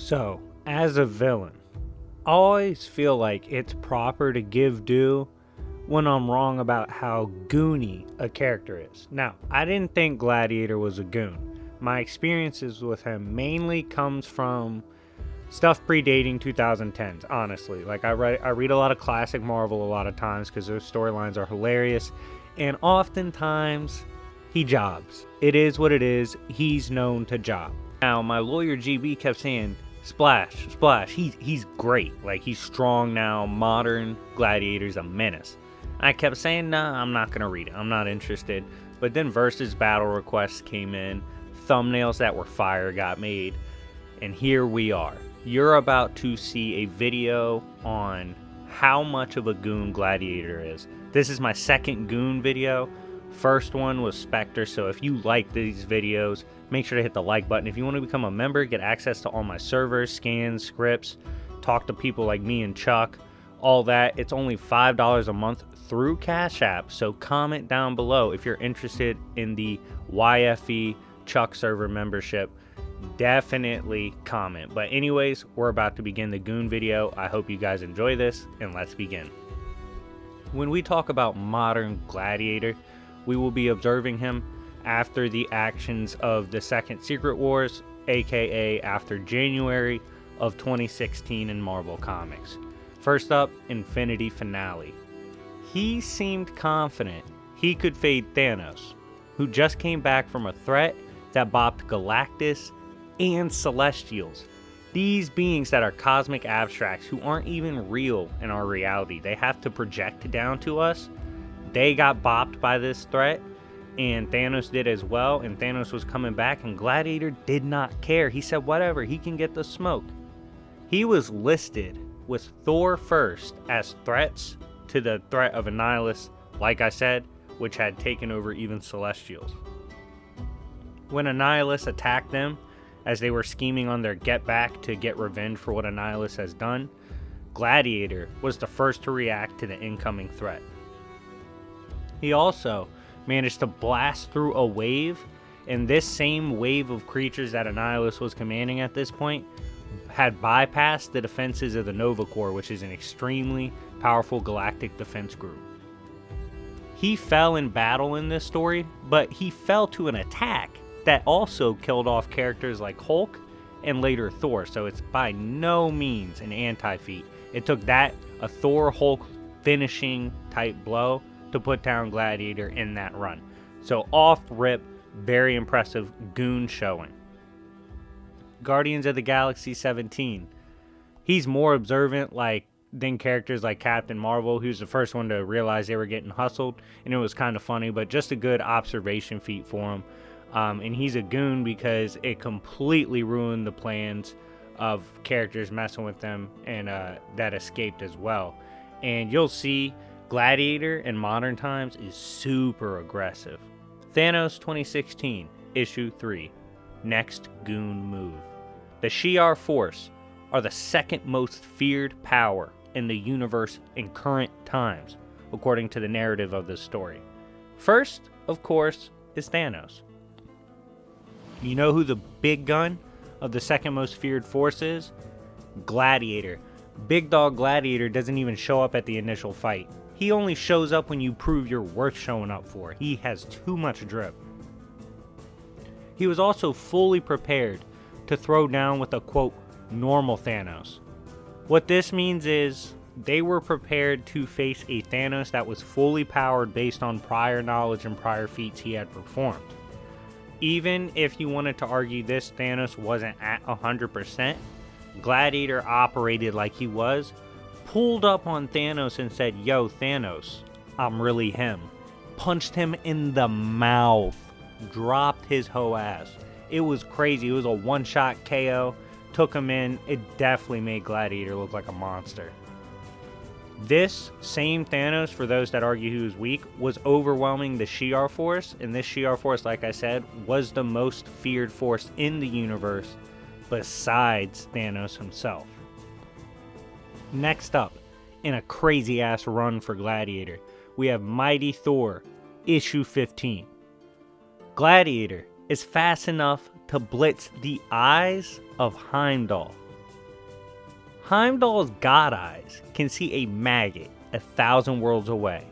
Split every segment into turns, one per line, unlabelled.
So, as a villain, I always feel like it's proper to give due when I'm wrong about how goony a character is. Now, I didn't think Gladiator was a goon. My experiences with him mainly comes from stuff predating 2010s, honestly. Like, I read a lot of classic Marvel a lot of times because those storylines are hilarious, and oftentimes he jobs. It is what it is. He's known to job. Now, my lawyer GB kept saying, Splash, Splash, he's great. Like, he's strong now, modern Gladiator's a menace. I kept saying, nah, I'm not going to read it. I'm not interested. But then Versus battle requests came in, thumbnails that were fire got made, and here we are. You're about to see a video on how much of a goon Gladiator is. This is my second goon video. First one was Spectre, so if you like these videos, make sure to hit the like button. If you want to become a member, get access to all my servers, scans, scripts, talk to people like me and Chuck, all that. It's only $5 a month through Cash App, so comment down below if you're interested in the YFE Chuck server membership. Definitely comment. But anyways, we're about to begin the goon video. I hope you guys enjoy this, and let's begin. When we talk about modern Gladiator, we will be observing him after the actions of the Second Secret Wars, aka after January of 2016 in Marvel Comics. First up, Infinity Finale. He seemed confident he could fade Thanos, who just came back from a threat that bopped Galactus and Celestials. These beings that are cosmic abstracts who aren't even real in our reality. They have to project down to us. They got bopped by this threat, and Thanos did as well, and Thanos was coming back, and Gladiator did not care. He said whatever, he can get the smoke. He was listed with Thor first as threats to the threat of Annihilus, like I said, which had taken over even Celestials. When Annihilus attacked them, as they were scheming on their get back to get revenge for what Annihilus has done, Gladiator was the first to react to the incoming threat. He also managed to blast through a wave, and this same wave of creatures that Annihilus was commanding at this point had bypassed the defenses of the Nova Corps, which is an extremely powerful galactic defense group. He fell in battle in this story, but he fell to an attack that also killed off characters like Hulk and later Thor, so it's by no means an anti-feat. It took that, a Thor-Hulk finishing type blow, to put down Gladiator in that run. So off rip, very impressive goon showing. Guardians of the Galaxy 17. He's more observant than characters like Captain Marvel, who's the first one to realize they were getting hustled, and it was kind of funny, but just a good observation feat for him. And he's a goon because it completely ruined the plans of characters messing with them, and that escaped as well. And you'll see Gladiator in modern times is super aggressive. Thanos 2016, Issue 3. Next goon move. The Shi'ar Force are the second most feared power in the universe in current times, according to the narrative of this story. First, of course, is Thanos. You know who the big gun of the second most feared force is? Gladiator. Big Dog Gladiator doesn't even show up at the initial fight. He only shows up when you prove you're worth showing up for. He has too much drip. He was also fully prepared to throw down with a, quote, normal Thanos. What this means is they were prepared to face a Thanos that was fully powered based on prior knowledge and prior feats he had performed. Even if you wanted to argue this Thanos wasn't at 100%, Gladiator operated like he was, pulled up on Thanos and said, yo, Thanos, I'm really him. Punched him in the mouth. Dropped his hoe ass. It was crazy. It was a one-shot KO. Took him in. It definitely made Gladiator look like a monster. This same Thanos, for those that argue he was weak, was overwhelming the Shi'ar Force. And this Shi'ar Force, like I said, was the most feared force in the universe besides Thanos himself. Next up, in a crazy ass run for Gladiator, we have Mighty Thor, issue 15. Gladiator is fast enough to blitz the eyes of Heimdall, Heimdall's god eyes can see a maggot 1,000 worlds away.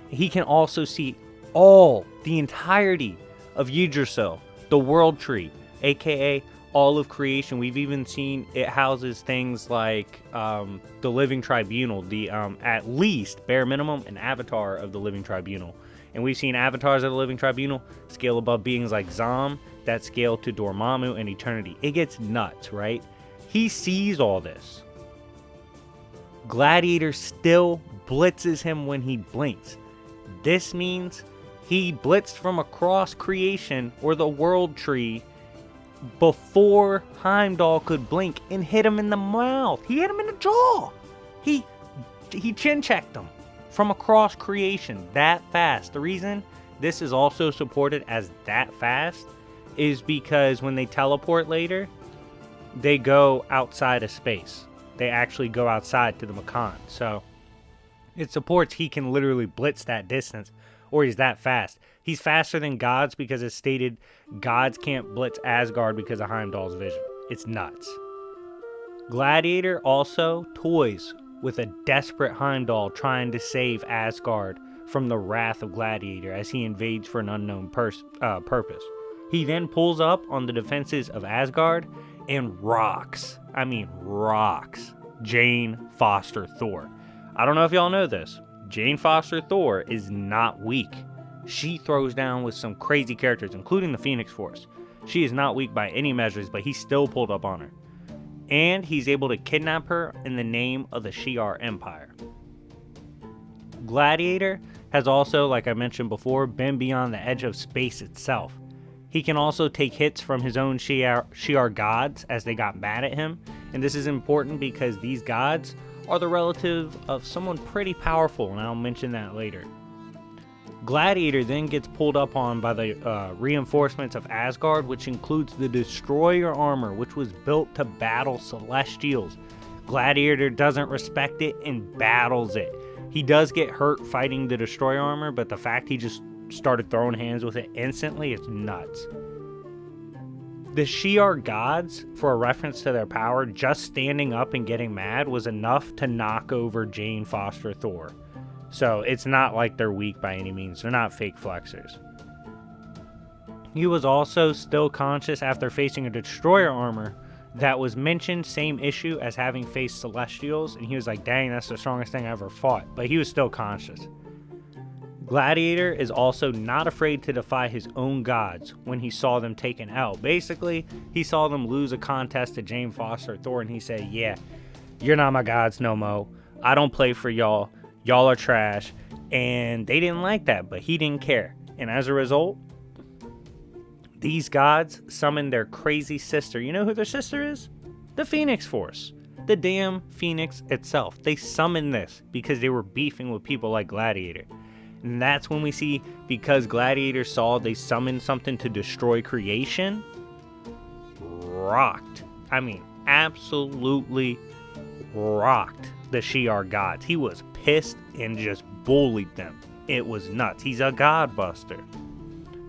He can also see the entirety of Yggdrasil, the world tree, aka all of creation. We've even seen it houses things like the Living Tribunal, the at least bare minimum an avatar of the Living Tribunal. And we've seen avatars of the Living Tribunal scale above beings like Zom that scale to Dormammu and Eternity. It gets nuts, right? He sees all this. Gladiator still blitzes him when he blinks. This means he blitzed from across creation or the world tree before Heimdall could blink and hit him in the mouth. He hit him in the jaw. He chin checked him from across creation that fast. The reason this is also supported as that fast is because when they teleport later, they go outside of space. They actually go outside to the Makan. So it supports he can literally blitz that distance, or he's that fast. He's faster than gods because it's stated gods can't blitz Asgard because of Heimdall's vision. It's nuts. Gladiator also toys with a desperate Heimdall trying to save Asgard from the wrath of Gladiator as he invades for an unknown purpose. He then pulls up on the defenses of Asgard and rocks Jane Foster Thor. I don't know if y'all know this. Jane Foster Thor is not weak. She throws down with some crazy characters, including the Phoenix Force. She is not weak by any measures, but he still pulled up on her. And he's able to kidnap her in the name of the Shi'ar Empire. Gladiator has also, like I mentioned before, been beyond the edge of space itself. He can also take hits from his own Shi'ar gods as they got mad at him. And this is important because these gods are the relative of someone pretty powerful, and I'll mention that later. Gladiator then gets pulled up on by the reinforcements of Asgard, which includes the Destroyer armor, which was built to battle Celestials. Gladiator doesn't respect it and battles it. He does get hurt fighting the Destroyer armor, but the fact he just started throwing hands with it instantly is nuts. The Shi'ar gods, for a reference to their power, just standing up and getting mad was enough to knock over Jane Foster Thor. So it's not like they're weak by any means. They're not fake flexors. He was also still conscious after facing a Destroyer armor that was mentioned same issue as having faced Celestials, and he was like, dang, that's the strongest thing I ever fought. But he was still conscious. Gladiator is also not afraid to defy his own gods when he saw them taken out. Basically, he saw them lose a contest to Jane Foster Thor, and he said, yeah, you're not my gods no mo. I don't play for y'all. Y'all are trash. And they didn't like that, but he didn't care. And as a result, these gods summoned their crazy sister. You know who their sister is? The Phoenix Force. The damn Phoenix itself. They summoned this because they were beefing with people like Gladiator. And that's when we see, because Gladiator saw they summoned something to destroy creation, rocked. I mean, absolutely rocked the Shi'ar gods. He was pissed and just bullied them. It was nuts. He's a god buster.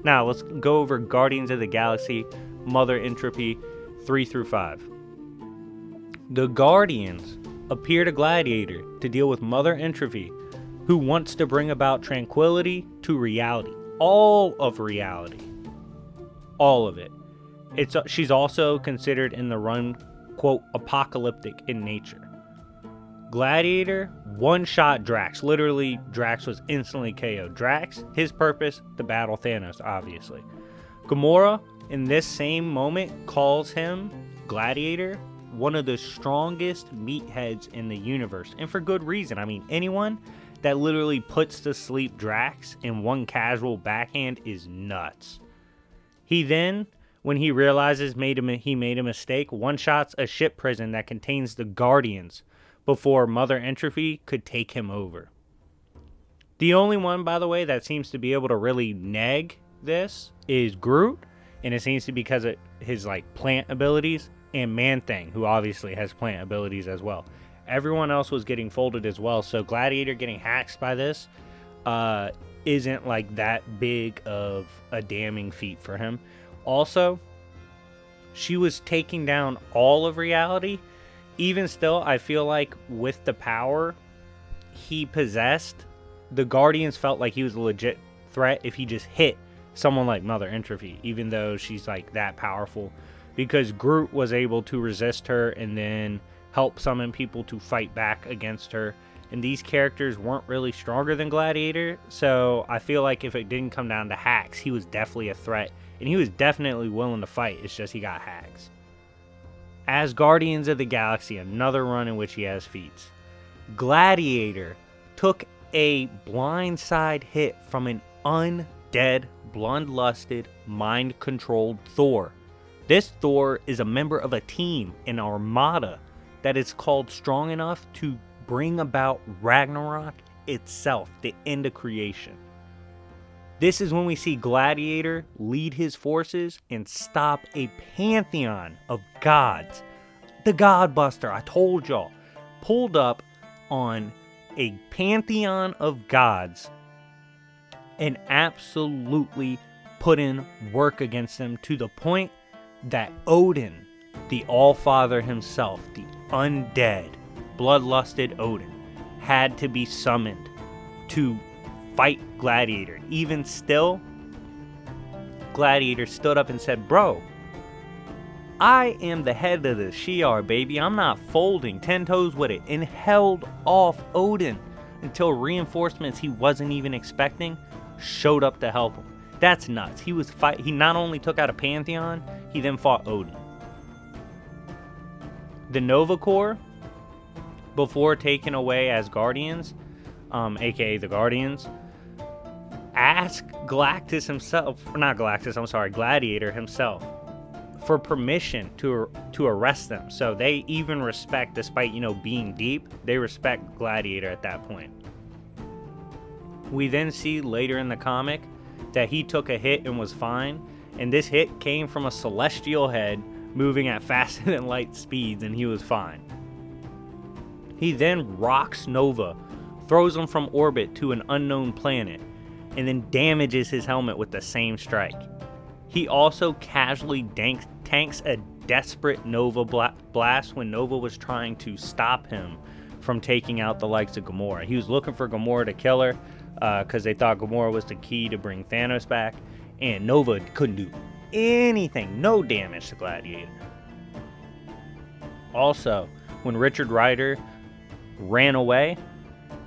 Now, let's go over Guardians of the Galaxy, Mother Entropy, 3 through 5. The Guardians appear to Gladiator to deal with Mother Entropy, who wants to bring about tranquility to reality. All of reality. All of it. She's also considered in the run, quote, apocalyptic in nature. Gladiator one-shot Drax. Literally, Drax was instantly KO'd. Drax, his purpose, to battle Thanos, obviously. Gamora, in this same moment, calls him, Gladiator, one of the strongest meatheads in the universe. And for good reason. I mean, anyone that literally puts to sleep Drax in one casual backhand is nuts. He then, when he realizes he made a mistake, one-shots a ship prison that contains the Guardians before Mother Entropy could take him over. The only one, by the way, that seems to be able to really neg this is Groot, and it seems to be because of his plant abilities, and Man-Thing, who obviously has plant abilities as well. Everyone else was getting folded as well, so Gladiator getting hacked by this isn't that big of a damning feat for him. Also, she was taking down all of reality, even still, I feel like with the power he possessed, the Guardians felt like he was a legit threat if he just hit someone like Mother Entropy, even though she's like that powerful, because Groot was able to resist her and then help summon people to fight back against her. And these characters weren't really stronger than Gladiator, so I feel like if it didn't come down to hacks, he was definitely a threat, and he was definitely willing to fight. It's just he got hacks. As Guardians of the Galaxy, another run in which he has feats. Gladiator took a blindside hit from an undead, bloodlusted, mind-controlled Thor. This Thor is a member of a team, an armada, that is called strong enough to bring about Ragnarok itself, the end of creation. This is when we see Gladiator lead his forces and stop a pantheon of gods. The Godbuster, I told y'all, pulled up on a pantheon of gods and absolutely put in work against them to the point that Odin, the Allfather himself, the undead, bloodlusted Odin, had to be summoned to fight Gladiator. Even still, Gladiator stood up and said, "Bro, I am the head of the Shi'ar, baby. I'm not folding 10 toes with it," and held off Odin until reinforcements he wasn't even expecting showed up to help him. That's nuts. He not only took out a pantheon, he then fought Odin. The Nova Corps, before taken away as Guardians, aka the Guardians, asked Gladiator himself, for permission to arrest them. So they even respect, despite, being deep, they respect Gladiator at that point. We then see later in the comic that he took a hit and was fine, and this hit came from a celestial head moving at faster than light speeds, and he was fine. He then rocks Nova, throws him from orbit to an unknown planet, and then damages his helmet with the same strike. He also casually tanks a desperate Nova blast when Nova was trying to stop him from taking out the likes of Gamora. He was looking for Gamora to kill her because they thought Gamora was the key to bring Thanos back, and Nova couldn't do anything, no damage to Gladiator. Also, when Richard Rider ran away,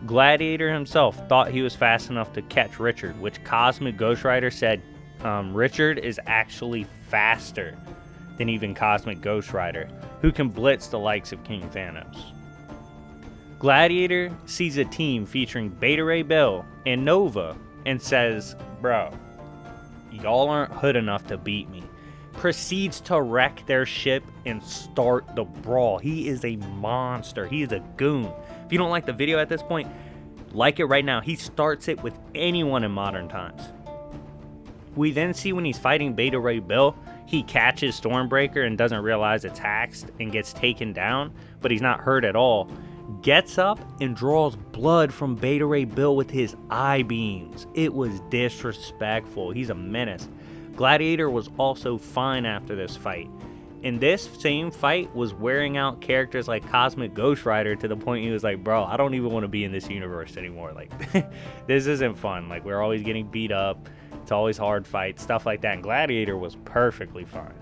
Gladiator himself thought he was fast enough to catch Richard, which Cosmic Ghost Rider said Richard is actually faster than even Cosmic Ghost Rider, who can blitz the likes of King Thanos. Gladiator sees a team featuring Beta Ray Bill and Nova and says, "Bro, y'all aren't hood enough to beat me." Proceeds to wreck their ship and start the brawl. He is a monster. He is a goon. If you don't like the video at this point, like it right now. He starts it with anyone in modern times. We then see when he's fighting Beta Ray Bill, he catches Stormbreaker and doesn't realize it's hacked and gets taken down, but he's not hurt at all. Gets up and draws blood from Beta Ray Bill with his eye beams. It was disrespectful. He's a menace. Gladiator was also fine after this fight. And this same fight was wearing out characters like Cosmic Ghost Rider to the point he was like, "Bro, I don't even want to be in this universe anymore. Like, this isn't fun. Like, we're always getting beat up. It's always hard fights," stuff like that. And Gladiator was perfectly fine.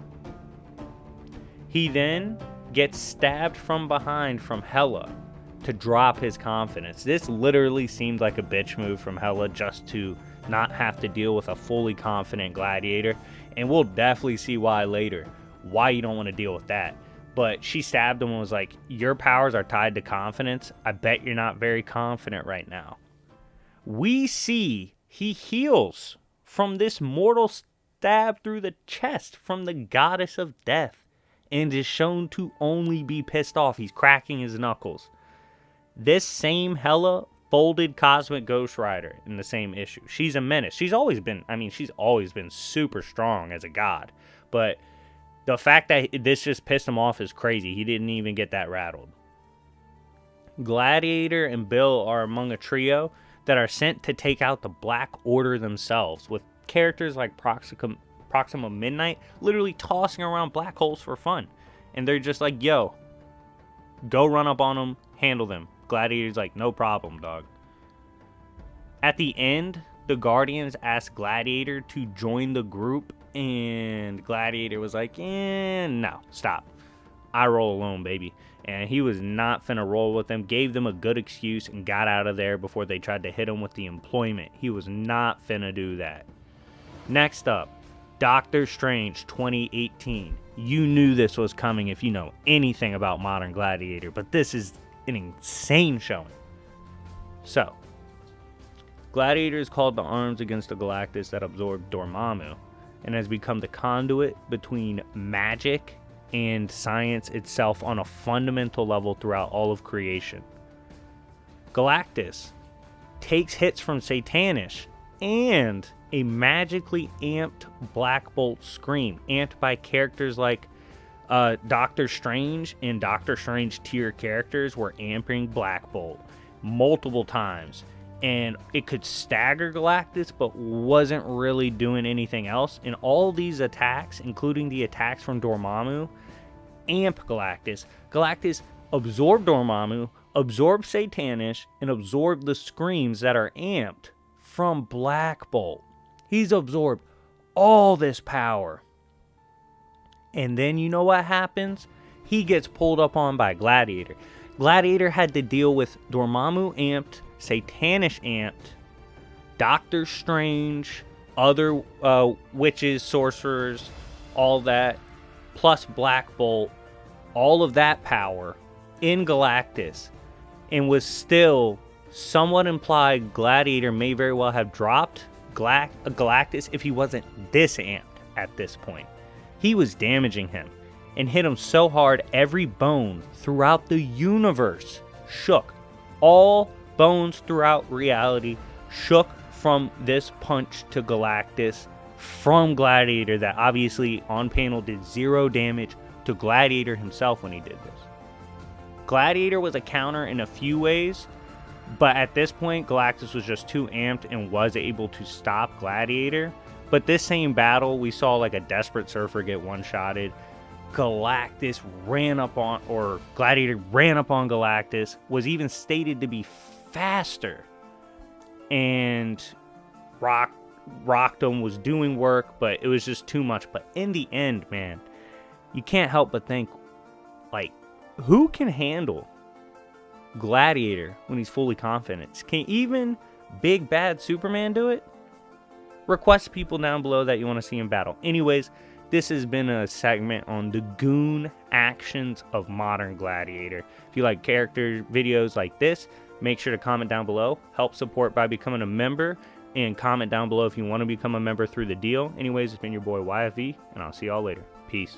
He then gets stabbed from behind from Hela to drop his confidence. This literally seemed like a bitch move from Hela just to not have to deal with a fully confident Gladiator. And we'll definitely see why later, why you don't want to deal with that. But she stabbed him and was like, "Your powers are tied to confidence. I bet you're not very confident right now." We see he heals from this mortal stab through the chest from the goddess of death and is shown to only be pissed off. He's cracking his knuckles. This same Hela folded Cosmic Ghost Rider in the same issue. She's a menace. She's always been super strong as a god. But the fact that this just pissed him off is crazy. He didn't even get that rattled. Gladiator and Bill are among a trio that are sent to take out the Black Order themselves, with characters like Proxima Midnight literally tossing around black holes for fun. And they're just like, "Yo, Go run up on them, handle them. Gladiator's like, no problem, dog. At the end, the Guardians asked Gladiator to join the group, and Gladiator was like, no, stop. I roll alone, baby. And he was not finna roll with them, gave them a good excuse, and got out of there before they tried to hit him with the employment. He was not finna do that. Next up, Doctor Strange 2018. You knew this was coming if you know anything about Modern Gladiator, but this is an insane showing. So, Gladiator is called to arms against the Galactus that absorbed Dormammu, and has become the conduit between magic and science itself on a fundamental level throughout all of creation. Galactus takes hits from Satanish and a magically amped Black Bolt scream, amped by characters like Doctor Strange, and Doctor Strange tier characters were amping Black Bolt multiple times, and it could stagger Galactus but wasn't really doing anything else. And all these attacks, including the attacks from Dormammu, amp Galactus. Galactus absorbed Dormammu, absorbed Satanish, and absorbed the screams that are amped from Black Bolt. He's absorbed all this power. And then you know what happens? He gets pulled up on by Gladiator. Gladiator had to deal with Dormammu amped, Satanish amped, Doctor Strange, other witches, sorcerers, all that, plus Black Bolt, all of that power in Galactus, and was still somewhat implied Gladiator may very well have dropped Galactus if he wasn't this amped at this point. He was damaging him and hit him so hard every bone throughout the universe shook. All bones throughout reality shook from this punch to Galactus from Gladiator that obviously on panel did 0 damage to Gladiator himself when he did this. Gladiator was a counter in a few ways, but at this point Galactus was just too amped and was able to stop Gladiator. But this same battle, we saw like a Desperate Surfer get one-shotted. Galactus ran up on, or Gladiator ran up on Galactus, was even stated to be faster, and rocked him, was doing work, but it was just too much. But in the end, man, you can't help but think, like, who can handle Gladiator when he's fully confident? Can even big bad Superman do it? Request people down below that you want to see in battle. Anyways, this has been a segment on the goon actions of Modern Gladiator. If you like character videos like this, make sure to comment down below. Help support by becoming a member, and comment down below if you want to become a member through the deal. Anyways, it's been your boy YFV, and I'll see y'all later. Peace.